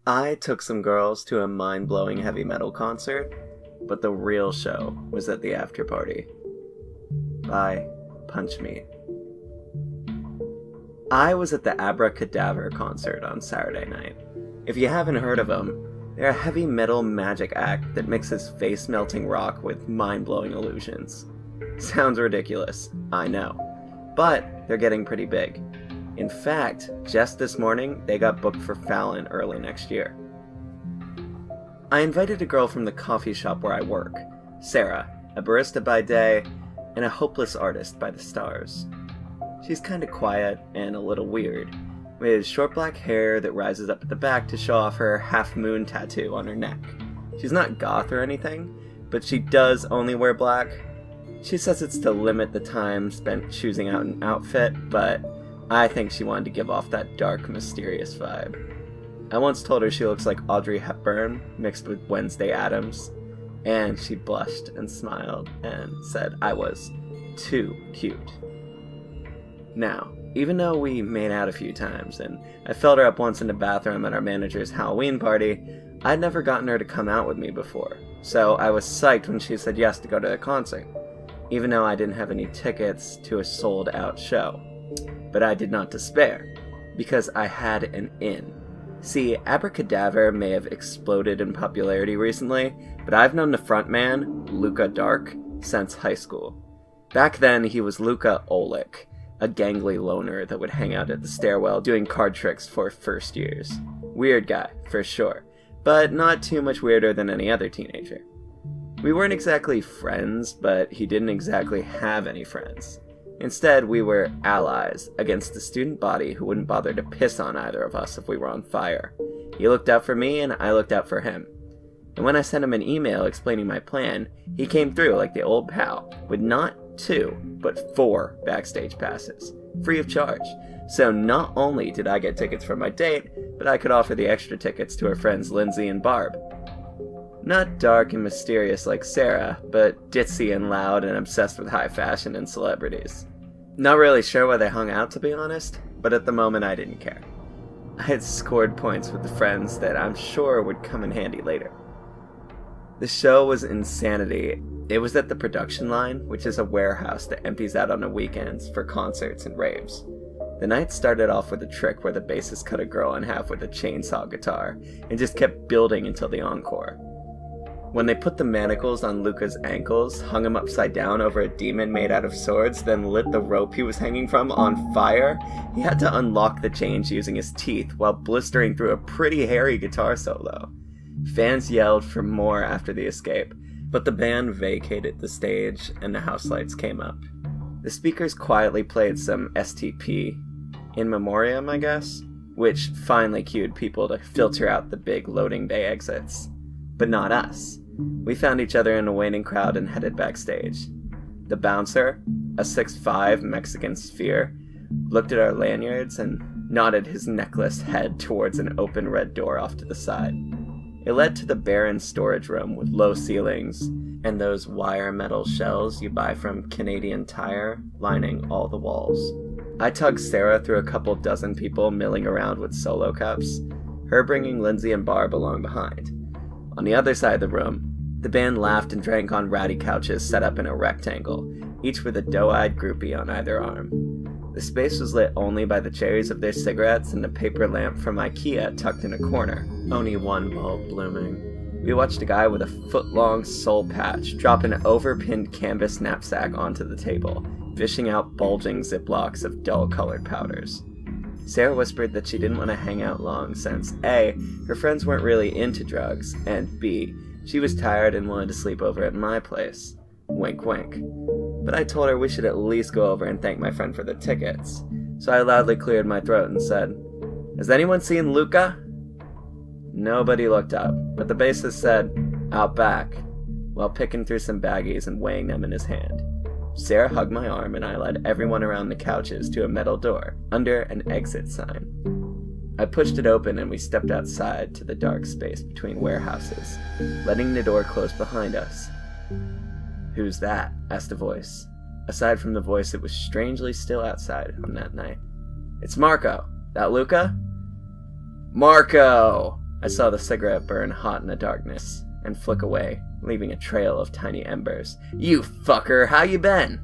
I took some girls to a mind-blowing heavy metal concert, but the real show was at the after party. By Punchmeat. I was at the Abracadaver concert on Saturday night. If you haven't heard of them, they're a heavy metal magic act that mixes face-melting rock with mind-blowing illusions. Sounds ridiculous, I know, but they're getting pretty big. In fact, just this morning, they got booked for Fallon early next year. I invited a girl from the coffee shop where I work, Sarah, a barista by day, and a hopeless artist by the stars. She's kinda quiet and a little weird, with short black hair that rises up at the back to show off her half-moon tattoo on her neck. She's not goth or anything, but she does only wear black. She says it's to limit the time spent choosing out an outfit, but I think she wanted to give off that dark, mysterious vibe. I once told her she looks like Audrey Hepburn mixed with Wednesday Addams, and she blushed and smiled and said I was too cute. Now, even though we made out a few times, and I filled her up once in the bathroom at our manager's Halloween party, I'd never gotten her to come out with me before, so I was psyched when she said yes to go to the concert, even though I didn't have any tickets to a sold-out show. But I did not despair, because I had an in. See, Abracadaver may have exploded in popularity recently, but I've known the frontman, Luca Dark, since high school. Back then, he was Luca Olick, a gangly loner that would hang out at the stairwell doing card tricks for first years. Weird guy, for sure, but not too much weirder than any other teenager. We weren't exactly friends, but he didn't exactly have any friends. Instead, we were allies against the student body who wouldn't bother to piss on either of us if we were on fire. He looked out for me, and I looked out for him. And when I sent him an email explaining my plan, he came through like the old pal, with not 2, but 4 backstage passes, free of charge. So not only did I get tickets for my date, but I could offer the extra tickets to her friends Lindsay and Barb. Not dark and mysterious like Sarah, but ditzy and loud and obsessed with high fashion and celebrities. Not really sure why they hung out, to be honest, but at the moment I didn't care. I had scored points with the friends that I'm sure would come in handy later. The show was insanity. It was at the production line, which is a warehouse that empties out on the weekends for concerts and raves. The night started off with a trick where the bassist cut a girl in half with a chainsaw guitar, and just kept building until the encore. When they put the manacles on Luca's ankles, hung him upside down over a demon made out of swords, then lit the rope he was hanging from on fire, he had to unlock the chains using his teeth while blistering through a pretty hairy guitar solo. Fans yelled for more after the escape, but the band vacated the stage and the house lights came up. The speakers quietly played some STP, in memoriam I guess, which finally cued people to filter out the big loading bay exits. But not us. We found each other in a waiting crowd and headed backstage. The bouncer, a 6'5" Mexican sphere, looked at our lanyards and nodded his necklaced head towards an open red door off to the side. It led to the barren storage room with low ceilings and those wire metal shells you buy from Canadian Tire lining all the walls. I tugged Sarah through a couple dozen people milling around with solo cups, her bringing Lindsay and Barb along behind. On the other side of the room, the band laughed and drank on ratty couches set up in a rectangle, each with a doe-eyed groupie on either arm. The space was lit only by the cherries of their cigarettes and a paper lamp from IKEA tucked in a corner, only one bulb blooming. We watched a guy with a foot-long soul patch drop an overpinned canvas knapsack onto the table, fishing out bulging ziplocs of dull-colored powders. Sarah whispered that she didn't want to hang out long since A, her friends weren't really into drugs, and B, she was tired and wanted to sleep over at my place. Wink wink. But I told her we should at least go over and thank my friend for the tickets, so I loudly cleared my throat and said, "Has anyone seen Luca?" Nobody looked up, but the bassist said, "Out back," while picking through some baggies and weighing them in his hand. Sarah hugged my arm and I led everyone around the couches to a metal door, under an exit sign. I pushed it open and we stepped outside to the dark space between warehouses, letting the door close behind us. "Who's that?" asked a voice. Aside from the voice, it was strangely still outside on that night. "It's Marco. That Luca?" "Marco!" I saw the cigarette burn hot in the darkness and flick away, leaving a trail of tiny embers. "You fucker, how you been?"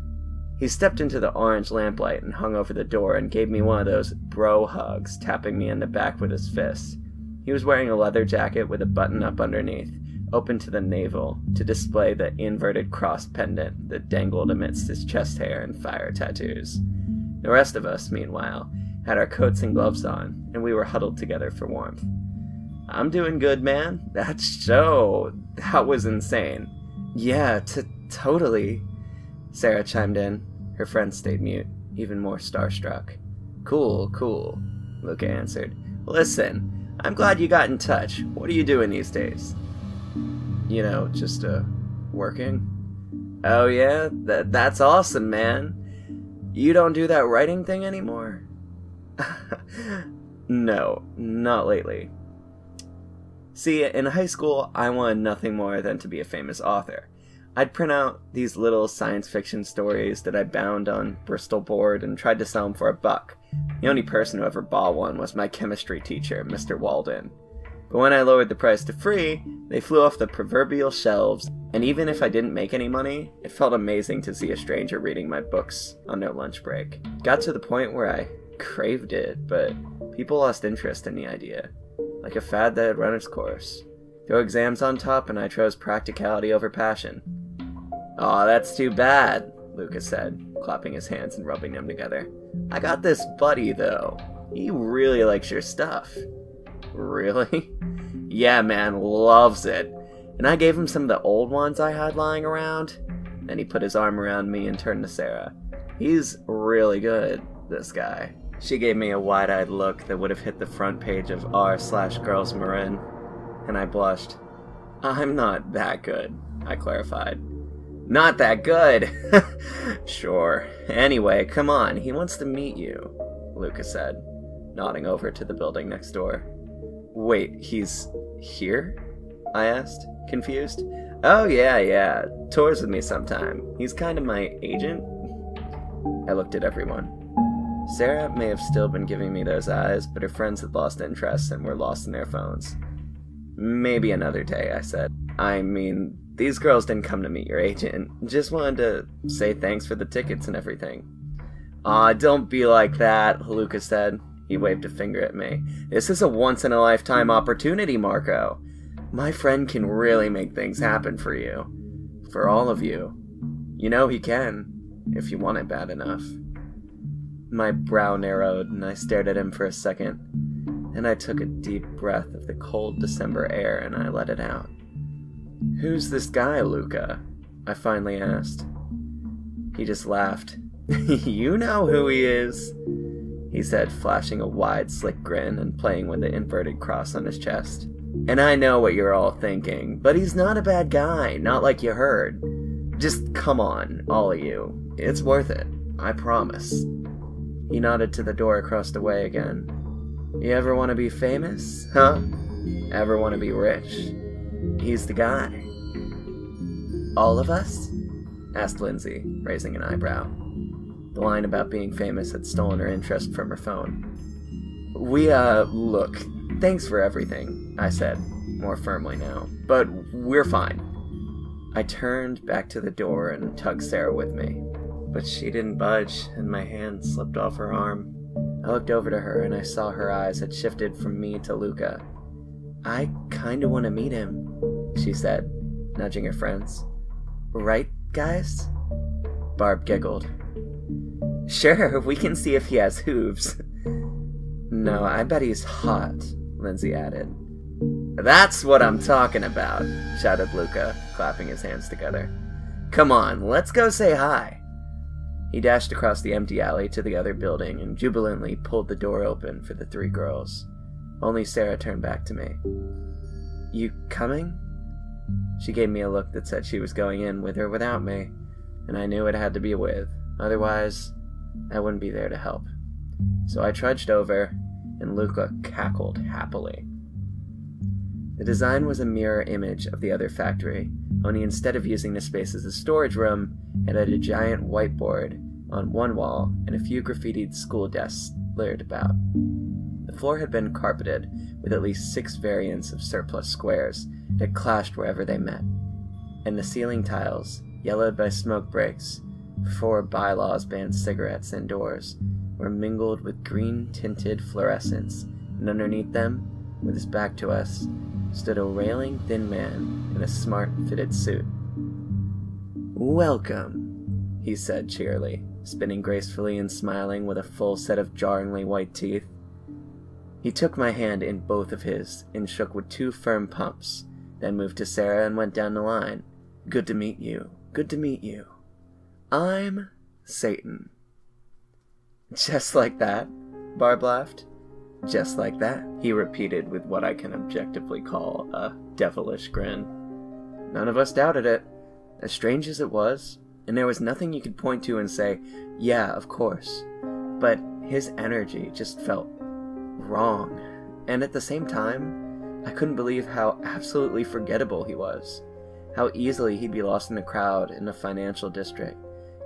He stepped into the orange lamplight and hung over the door and gave me one of those bro hugs, tapping me in the back with his fist. He was wearing a leather jacket with a button up underneath, open to the navel, to display the inverted cross pendant that dangled amidst his chest hair and fire tattoos. The rest of us, meanwhile, had our coats and gloves on, and we were huddled together for warmth. "I'm doing good, man. That was insane." "Yeah, totally," Sarah chimed in. Her friend stayed mute, even more starstruck. Cool, Luca answered. "Listen, I'm glad you got in touch. What are you doing these days?" Just, working." "Oh yeah? That's awesome, man. You don't do that writing thing anymore?" "No, not lately. See, in high school, I wanted nothing more than to be a famous author. I'd print out these little science fiction stories that I bound on Bristol board and tried to sell them for $1. The only person who ever bought one was my chemistry teacher, Mr. Walden. But when I lowered the price to free, they flew off the proverbial shelves, and even if I didn't make any money, it felt amazing to see a stranger reading my books on their lunch break. Got to the point where I craved it, but people lost interest in the idea, like a fad that had run its course. Throw exams on top, and I chose practicality over passion. "Aw, that's too bad," Lucas said, clapping his hands and rubbing them together. "I got this buddy, though. He really likes your stuff." "Really?" "Yeah, man, loves it. And I gave him some of the old ones I had lying around." Then he put his arm around me and turned to Sarah. "He's really good, this guy." She gave me a wide-eyed look that would have hit the front page of r/Girls Marin, and I blushed. "I'm not that good," I clarified. "Not that good?" "Sure. Anyway, come on, he wants to meet you," Lucas said, nodding over to the building next door. "Wait, he's here?" I asked, confused. "Oh, yeah. Tours with me sometime. He's kind of my agent." I looked at everyone. Sarah may have still been giving me those eyes, but her friends had lost interest and were lost in their phones. "Maybe another day," I said. "I mean, these girls didn't come to meet your agent. Just wanted to say thanks for the tickets and everything." "Aw, don't be like that," Lucas said. He waved a finger at me. "This is a once-in-a-lifetime opportunity, Marco. My friend can really make things happen for you. For all of you. You know he can, if you want it bad enough." My brow narrowed, and I stared at him for a second. Then I took a deep breath of the cold December air, and I let it out. "Who's this guy, Luca?" I finally asked. He just laughed. "You know who he is," he said, flashing a wide, slick grin and playing with the inverted cross on his chest. "And I know what you're all thinking, but he's not a bad guy, not like you heard. Just come on, all of you. It's worth it, I promise." He nodded to the door across the way again. "You ever want to be famous, huh? Ever want to be rich? He's the guy." "All of us?" asked Lindsay, raising an eyebrow. The line about being famous had stolen her interest from her phone. Look, thanks for everything," I said, more firmly now, "but we're fine." I turned back to the door and tugged Sarah with me, but she didn't budge, and my hand slipped off her arm. I looked over to her, and I saw her eyes had shifted from me to Luca. "I kinda want to meet him," she said, nudging her friends. "Right, guys?" Barb giggled. "Sure, we can see if he has hooves." "No, I bet he's hot," Lindsay added. "That's what I'm talking about," shouted Luca, clapping his hands together. "Come on, let's go say hi." He dashed across the empty alley to the other building and jubilantly pulled the door open for the three girls. Only Sarah turned back to me. "You coming?" She gave me a look that said she was going in with or without me, and I knew it had to be with. Otherwise, I wouldn't be there to help. So I trudged over, and Luca cackled happily. The design was a mirror image of the other factory, only instead of using the space as a storage room, it had a giant whiteboard on one wall and a few graffitied school desks littered about. The floor had been carpeted with at least 6 variants of surplus squares that clashed wherever they met, and the ceiling tiles, yellowed by smoke breaks, 4 bylaws banned cigarettes indoors, were mingled with green-tinted fluorescence, and underneath them, with his back to us, stood a railing thin man in a smart fitted suit. "Welcome," he said cheerily, spinning gracefully and smiling with a full set of jarringly white teeth. He took my hand in both of his and shook with 2 firm pumps, then moved to Sarah and went down the line. "Good to meet you. Good to meet you. I'm Satan." "Just like that?" Barb laughed. "Just like that," he repeated with what I can objectively call a devilish grin. None of us doubted it, as strange as it was, and there was nothing you could point to and say, "Yeah, of course." But his energy just felt wrong, and at the same time, I couldn't believe how absolutely forgettable he was. How easily he'd be lost in the crowd in the financial district,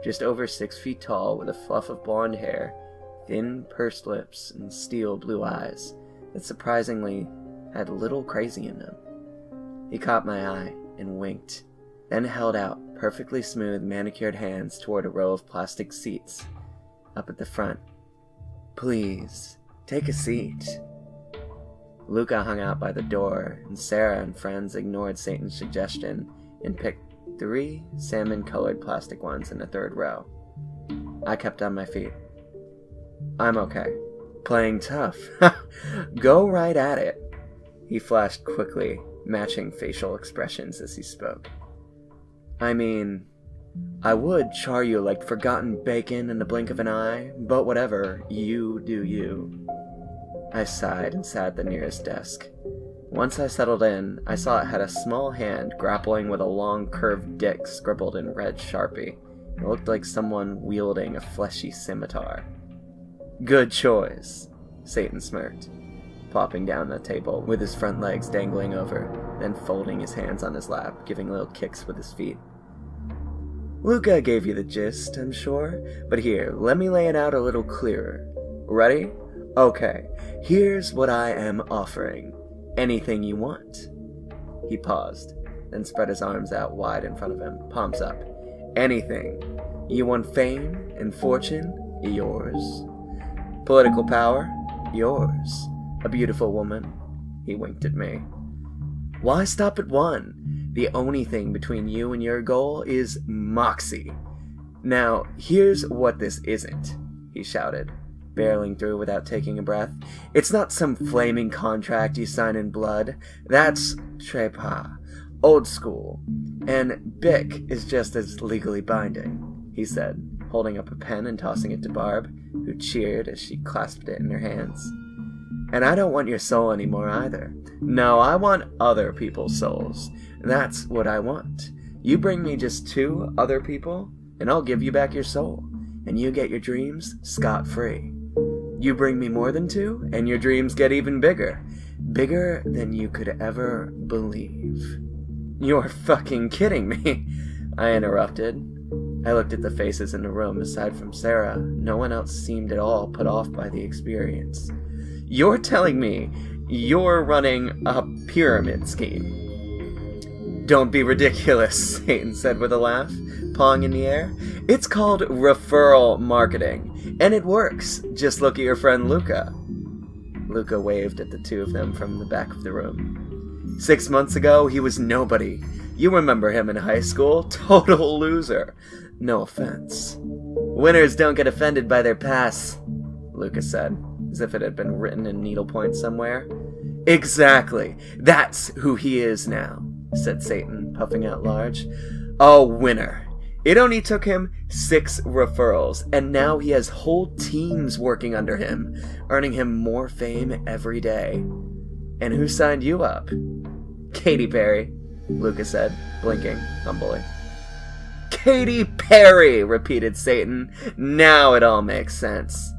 just over 6 feet tall with a fluff of blonde hair, thin pursed lips, and steel blue eyes that surprisingly had little crazy in them. He caught my eye and winked, then held out perfectly smooth manicured hands toward a row of plastic seats up at the front. "Please, take a seat." Luca hung out by the door, and Sarah and friends ignored Satan's suggestion and picked 3 salmon-colored plastic ones in the 3rd row. I kept on my feet. "I'm okay." "Playing tough." "Go right at it." He flashed quickly, matching facial expressions as he spoke. "I mean, I would char you like forgotten bacon in the blink of an eye, but whatever, you do you." I sighed and sat at the nearest desk. Once I settled in, I saw it had a small hand grappling with a long curved dick scribbled in red Sharpie. It looked like someone wielding a fleshy scimitar. "Good choice," Satan smirked, plopping down the table with his front legs dangling over, then folding his hands on his lap, giving little kicks with his feet. "Luca gave you the gist, I'm sure, but here, let me lay it out a little clearer. Ready? Okay, here's what I am offering. Anything you want." He paused, then spread his arms out wide in front of him, palms up. "Anything. You want fame and fortune? Yours. Political power? Yours. A beautiful woman?" He winked at me. "Why stop at one? The only thing between you and your goal is moxie. Now, here's what this isn't," he shouted, barreling through without taking a breath. "It's not some flaming contract you sign in blood. That's trepa, old school. And Bic is just as legally binding," he said, holding up a pen and tossing it to Barb, who cheered as she clasped it in her hands. "And I don't want your soul anymore either. No, I want other people's souls. That's what I want. You bring me just 2 other people, and I'll give you back your soul, and you get your dreams scot-free. You bring me more than 2, and your dreams get even bigger. Bigger than you could ever believe." "You're fucking kidding me," I interrupted. I looked at the faces in the room. Aside from Sarah, no one else seemed at all put off by the experience. "You're telling me you're running a pyramid scheme?" "Don't be ridiculous," Satan said with a laugh, pawing in the air. "It's called referral marketing, and it works. Just look at your friend Luca." Luca waved at the 2 of them from the back of the room. 6 months ago, he was nobody. You remember him in high school? Total loser. No offense. "Winners don't get offended by their past," Luca said, as if it had been written in needlepoint somewhere. "Exactly. That's who he is now," said Satan, puffing out large. "A winner. It only took him 6 referrals, and now he has whole teams working under him, earning him more fame every day." "And who signed you up?" "Katy Perry," Luca said, blinking humbly. "Katy Perry," repeated Satan. "Now it all makes sense."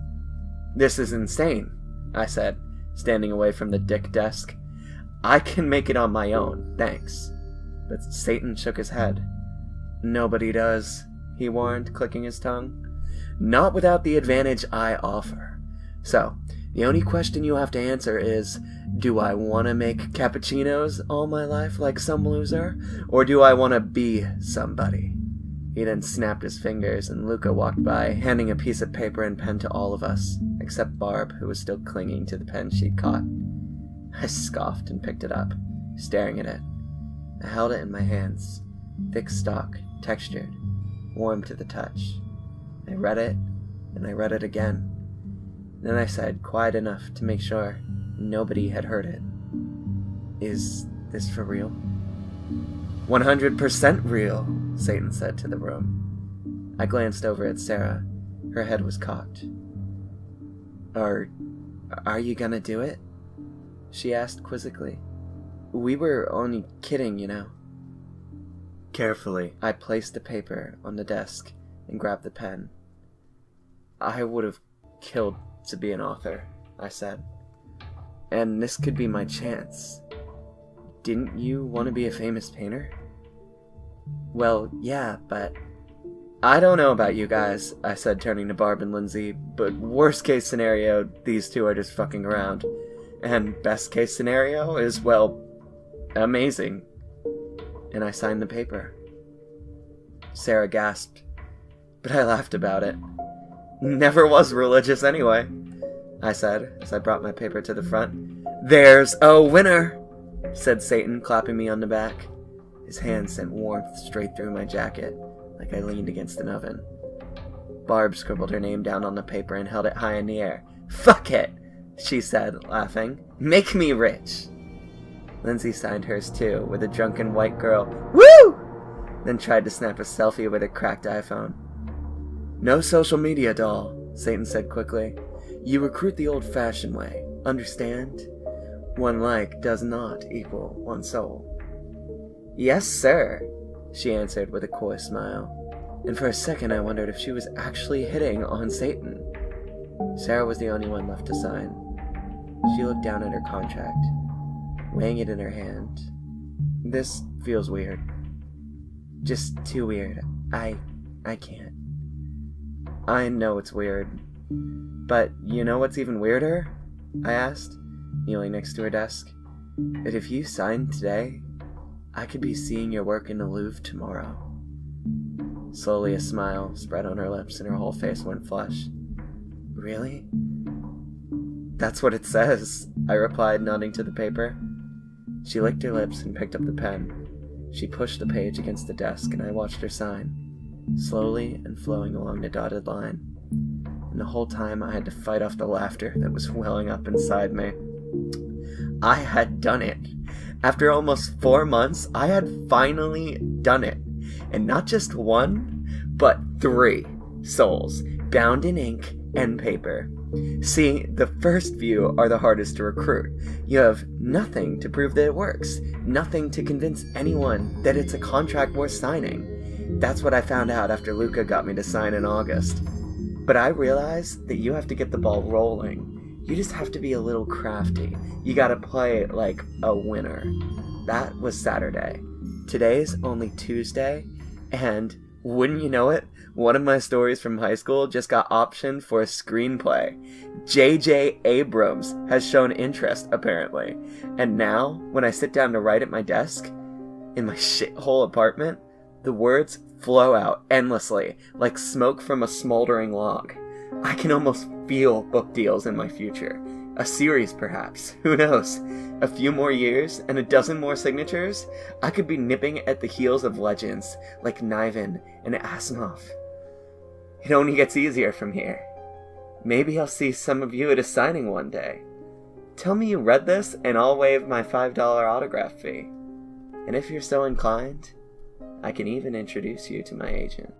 "This is insane," I said, standing away from the dick desk. "I can make it on my own, thanks." But Satan shook his head. "Nobody does," he warned, clicking his tongue. "Not without the advantage I offer. So, The only question you have to answer is, do I want to make cappuccinos all my life like some loser? Or do I want to be somebody? He then snapped his fingers and Luca walked by, handing a piece of paper and pen to all of us, except Barb, who was still clinging to the pen she'd caught. I scoffed and picked it up, staring at it. I held it in my hands, thick stalk, textured, warm to the touch. I read it, and I read it again. Then I said, quiet enough to make sure nobody had heard it, "Is this for real?" 100% real, Satan said to the room. I glanced over at Sarah. Her head was cocked. Are you gonna do it? She asked quizzically. We were only kidding, you know. Carefully, I placed the paper on the desk and grabbed the pen. I would have killed to be an author, I said. And this could be my chance. Didn't you want to be a famous painter? Well, yeah, but... I don't know about you guys, I said, turning to Barb and Lindsay, but worst case scenario, these two are just fucking around. And best case scenario is, well, amazing. And I signed the paper. Sarah gasped, but I laughed about it. Never was religious anyway, I said, as I brought my paper to the front. There's a winner, said Satan, clapping me on the back. His hand sent warmth straight through my jacket, like I leaned against an oven. Barb scribbled her name down on the paper and held it high in the air. Fuck it, she said, laughing. Make me rich. Lindsay signed hers too, with a drunken white girl, woo! Then tried to snap a selfie with her cracked iPhone. No social media, doll, Satan said quickly. You recruit the old-fashioned way, understand? One like does not equal one soul. Yes, sir, she answered with a coy smile. And for a second I wondered if she was actually hitting on Satan. Sarah was the only one left to sign. She looked down at her contract, weighing it in her hand. This feels weird. Just too weird. I can't. I know it's weird. But you know what's even weirder? I asked, kneeling next to her desk. That if you signed today, I could be seeing your work in the Louvre tomorrow. Slowly a smile spread on her lips and her whole face went flush. Really? That's what it says, I replied, nodding to the paper. She licked her lips and picked up the pen. She pushed the page against the desk and I watched her sign, slowly and flowing along the dotted line. And the whole time I had to fight off the laughter that was welling up inside me. I had done it. After almost 4 months, I had finally done it. And not just one, but 3 souls, bound in ink and paper. See, the first few are the hardest to recruit. You have nothing to prove that it works, nothing to convince anyone that it's a contract worth signing. That's what I found out after Luca got me to sign in August. But I realized that you have to get the ball rolling. You just have to be a little crafty. You gotta play like a winner. That was Saturday. Today's only Tuesday, and wouldn't you know it, one of my stories from high school just got optioned for a screenplay. J.J. Abrams has shown interest, apparently. And now, when I sit down to write at my desk, in my shithole apartment, the words flow out endlessly, like smoke from a smoldering log. I can almost feel book deals in my future. A series, perhaps. Who knows? A few more years and a dozen more signatures, I could be nipping at the heels of legends like Niven and Asimov. It only gets easier from here. Maybe I'll see some of you at a signing one day. Tell me you read this and I'll waive my $5 autograph fee. And if you're so inclined, I can even introduce you to my agent.